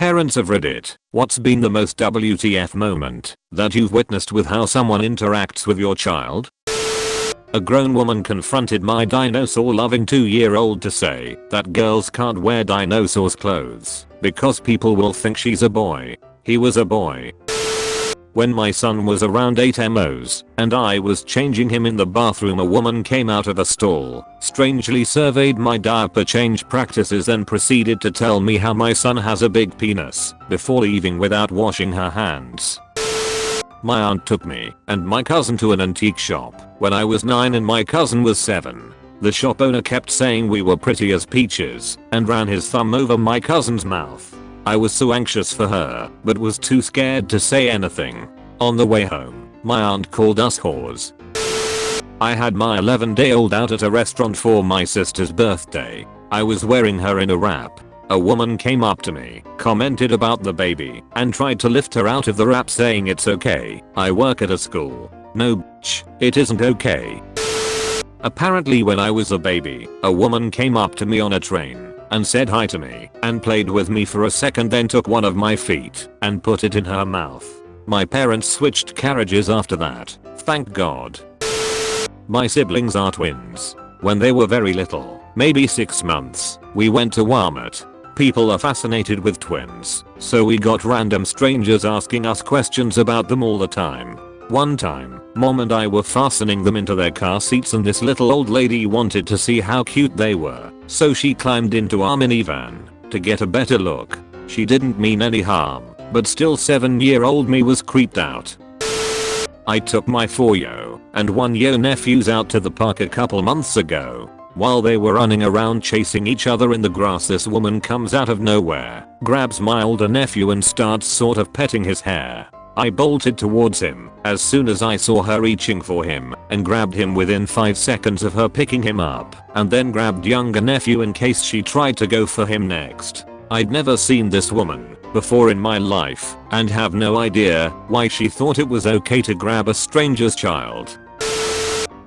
Parents of Reddit, what's been the most WTF moment that you've witnessed with how someone interacts with your child? A grown woman confronted my dinosaur-loving 2-year-old to say that girls can't wear dinosaurs' clothes because people will think she's a boy. He was a boy. When my son was around 8 MOs and I was changing him in the bathroom, a woman came out of a stall, strangely surveyed my diaper change practices and proceeded to tell me how my son has a big penis before leaving without washing her hands. My aunt took me and my cousin to an antique shop when I was 9 and my cousin was 7. The shop owner kept saying we were pretty as peaches and ran his thumb over my cousin's mouth. I was so anxious for her, but was too scared to say anything. On the way home, my aunt called us whores. I had my 11-day-old out at a restaurant for my sister's birthday. I was wearing her in a wrap. A woman came up to me, commented about the baby, and tried to lift her out of the wrap saying it's okay. I work at a school. No bitch, it isn't okay. Apparently when I was a baby, a woman came up to me on a train and said hi to me and played with me for a second, then took one of my feet and put it in her mouth. My parents switched carriages after that, thank God. My siblings are twins. When they were very little, maybe 6 months, we went to Walmart. People are fascinated with twins, so we got random strangers asking us questions about them all the time. One time, mom and I were fastening them into their car seats and this little old lady wanted to see how cute they were, so she climbed into our minivan to get a better look. She didn't mean any harm, but still 7-year-old me was creeped out. I took my 4-year and 1-year nephews out to the park a couple months ago. While they were running around chasing each other in the grass, this woman comes out of nowhere, grabs my older nephew and starts sort of petting his hair. I bolted towards him as soon as I saw her reaching for him and grabbed him within 5 seconds of her picking him up, and then grabbed younger nephew in case she tried to go for him next. I'd never seen this woman before in my life and have no idea why she thought it was okay to grab a stranger's child.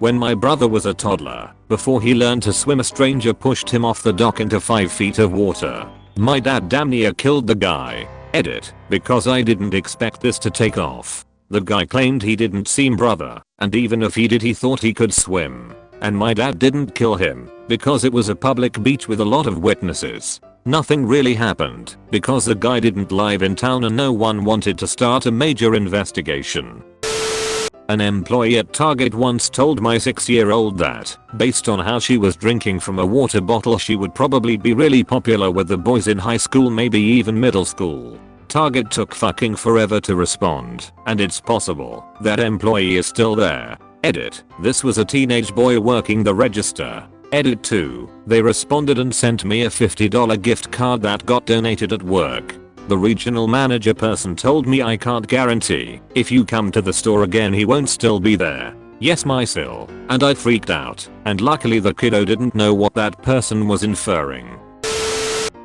When my brother was a toddler, before he learned to swim, a stranger pushed him off the dock into 5 feet of water. My dad damn near killed the guy. Edit, because I didn't expect this to take off. The guy claimed he didn't see my brother, and even if he did, he thought he could swim. And my dad didn't kill him because it was a public beach with a lot of witnesses. Nothing really happened because the guy didn't live in town and no one wanted to start a major investigation. An employee at Target once told my 6-year-old that, based on how she was drinking from a water bottle, she would probably be really popular with the boys in high school, maybe even middle school. Target took fucking forever to respond, and it's possible that employee is still there. Edit, this was a teenage boy working the register. Edit 2, they responded and sent me a $50 gift card that got donated at work. The regional manager person told me I can't guarantee if you come to the store again he won't still be there. Yes, my sil. And I freaked out, and luckily the kiddo didn't know what that person was inferring.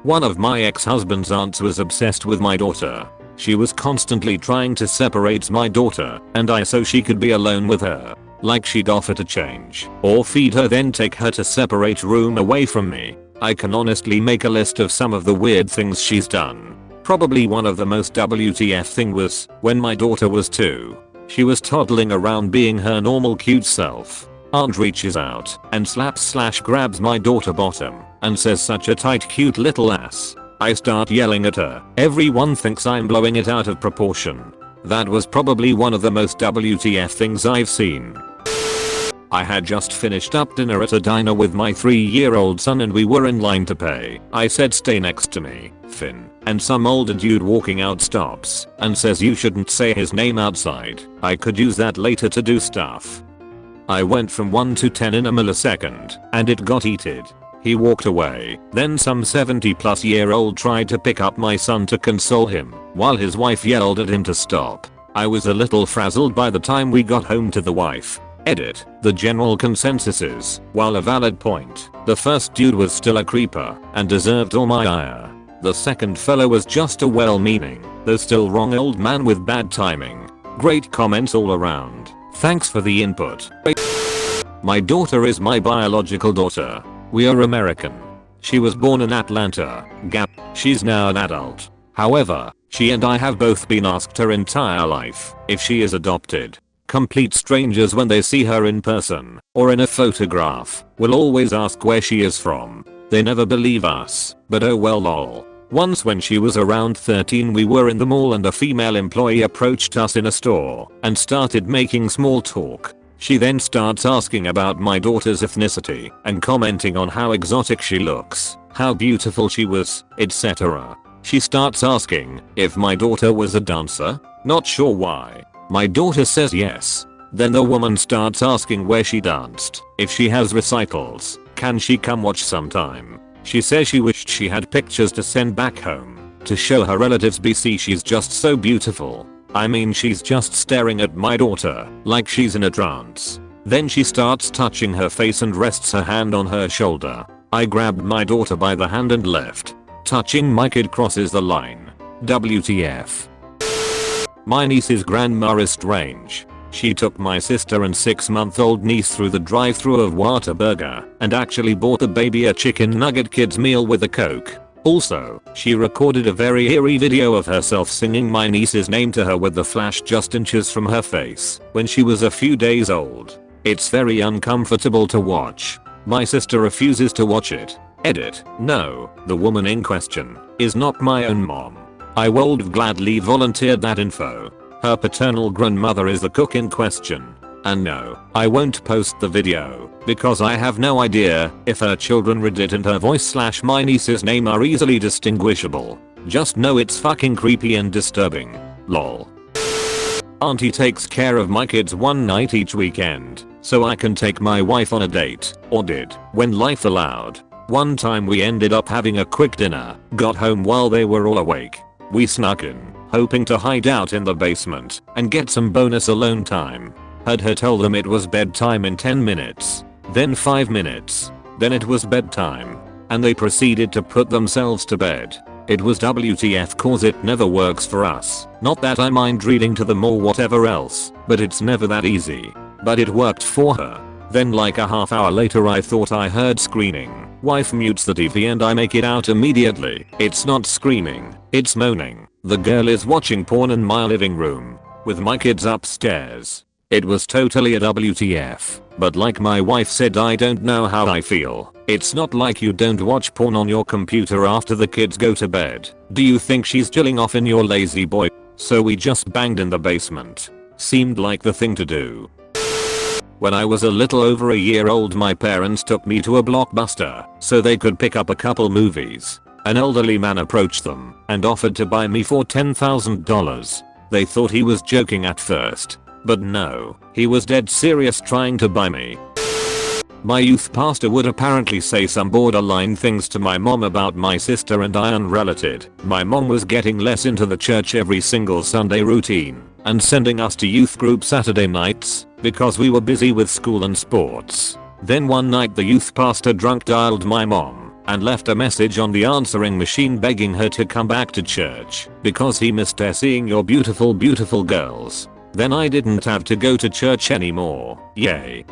One of my ex-husband's aunts was obsessed with my daughter. She was constantly trying to separate my daughter and I so she could be alone with her. Like she'd offer to change or feed her, then take her to separate room away from me. I can honestly make a list of some of the weird things she's done. Probably one of the most WTF thing was when my daughter was 2. She was toddling around being her normal cute self. Aunt reaches out and grabs my daughter bottom and says, "Such a tight cute little ass." I start yelling at her. Everyone thinks I'm blowing it out of proportion. That was probably one of the most WTF things I've seen. I had just finished up dinner at a diner with my 3-year-old son and we were in line to pay. I said, "Stay next to me, Finn," and some older dude walking out stops and says, "You shouldn't say his name outside. I could use that later to do stuff." I went from 1 to 10 in a millisecond and it got heated. He walked away. Then some 70-plus-year-old tried to pick up my son to console him while his wife yelled at him to stop. I was a little frazzled by the time we got home to the wife. Edit, the general consensus is, while a valid point, the first dude was still a creeper and deserved all my ire. The second fellow was just a well-meaning, though still wrong old man with bad timing. Great comments all around. Thanks for the input. My daughter is my biological daughter. We are American. She was born in Atlanta, Gap. She's now an adult. However, she and I have both been asked her entire life if she is adopted. Complete strangers, when they see her in person or in a photograph, will always ask where she is from. They never believe us, but oh well lol. Once when she was around 13, we were in the mall and a female employee approached us in a store and started making small talk. She then starts asking about my daughter's ethnicity and commenting on how exotic she looks, how beautiful she was, etc. She starts asking if my daughter was a dancer. Not sure why. My daughter says yes. Then the woman starts asking where she danced, if she has recitals, can she come watch sometime. She says she wished she had pictures to send back home to show her relatives. BC, she's just so beautiful. I mean, she's just staring at my daughter like she's in a trance. Then she starts touching her face and rests her hand on her shoulder. I grabbed my daughter by the hand and left. Touching my kid crosses the line. WTF. My niece's grandma is strange. She took my sister and 6-month-old niece through the drive-thru of Whataburger and actually bought the baby a chicken nugget kids meal with a Coke. Also, she recorded a very eerie video of herself singing my niece's name to her with the flash just inches from her face when she was a few days old. It's very uncomfortable to watch. My sister refuses to watch it. Edit. No, the woman in question is not my own mom. I would have gladly volunteered that info. Her paternal grandmother is the cook in question. And no, I won't post the video because I have no idea if her children read it and her voice / my niece's name are easily distinguishable. Just know it's fucking creepy and disturbing. Lol. Auntie takes care of my kids one night each weekend so I can take my wife on a date, or did, when life allowed. One time we ended up having a quick dinner, got home while they were all awake. We snuck in, hoping to hide out in the basement and get some bonus alone time. Had her tell them it was bedtime in 10 minutes, then 5 minutes, then it was bedtime, and they proceeded to put themselves to bed. It was WTF, cause it never works for us. Not that I mind reading to them or whatever else, but it's never that easy. But it worked for her. Then like a half hour later I thought I heard screaming. Wife mutes the TV and I make it out immediately. It's not screaming, it's moaning. The girl is watching porn in my living room with my kids upstairs. It was totally a WTF, but like my wife said, I don't know how I feel. It's not like you don't watch porn on your computer after the kids go to bed. Do you think she's jilling off in your lazy boy? So we just banged in the basement. Seemed like the thing to do. When I was a little over a year old, my parents took me to a Blockbuster so they could pick up a couple movies. An elderly man approached them and offered to buy me for $10,000. They thought he was joking at first, but no, he was dead serious trying to buy me. My youth pastor would apparently say some borderline things to my mom about my sister and I unrelated. My mom was getting less into the church every single Sunday routine and sending us to youth group Saturday nights because we were busy with school and sports. Then one night the youth pastor drunk dialed my mom and left a message on the answering machine begging her to come back to church because he missed her seeing your beautiful girls. Then I didn't have to go to church anymore. Yay.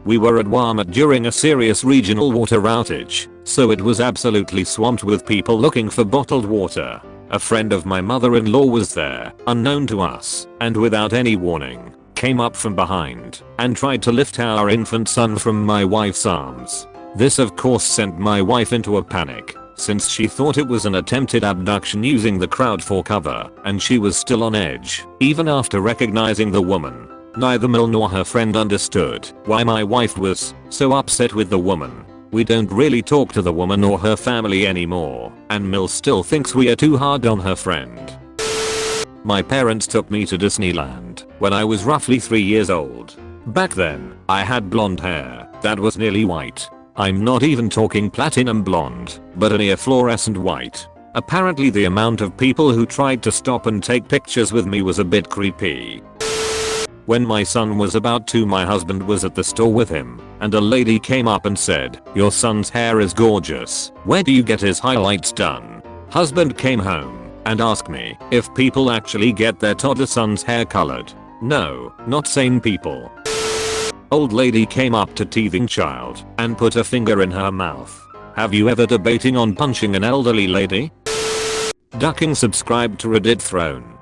We were at Walmart during a serious regional water outage, so it was absolutely swamped with people looking for bottled water. A friend of my mother-in-law was there, unknown to us, and without any warning, came up from behind and tried to lift our infant son from my wife's arms. This of course sent my wife into a panic, since she thought it was an attempted abduction using the crowd for cover, and she was still on edge, even after recognizing the woman. Neither Mel nor her friend understood why my wife was so upset with the woman. We don't really talk to the woman or her family anymore, and Mel still thinks we are too hard on her friend. My parents took me to Disneyland when I was roughly 3 years old. Back then, I had blonde hair that was nearly white. I'm not even talking platinum blonde, but a near fluorescent white. Apparently the amount of people who tried to stop and take pictures with me was a bit creepy. When my son was about 2, my husband was at the store with him, and a lady came up and said, "Your son's hair is gorgeous. Where do you get his highlights done?" Husband came home and asked me if people actually get their toddler son's hair colored. No, not sane people. Old lady came up to teething child and put a finger in her mouth. Have you ever debating on punching an elderly lady? Ducking subscribe to Reddit throne.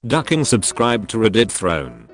Ducking subscribe to Reddit throne.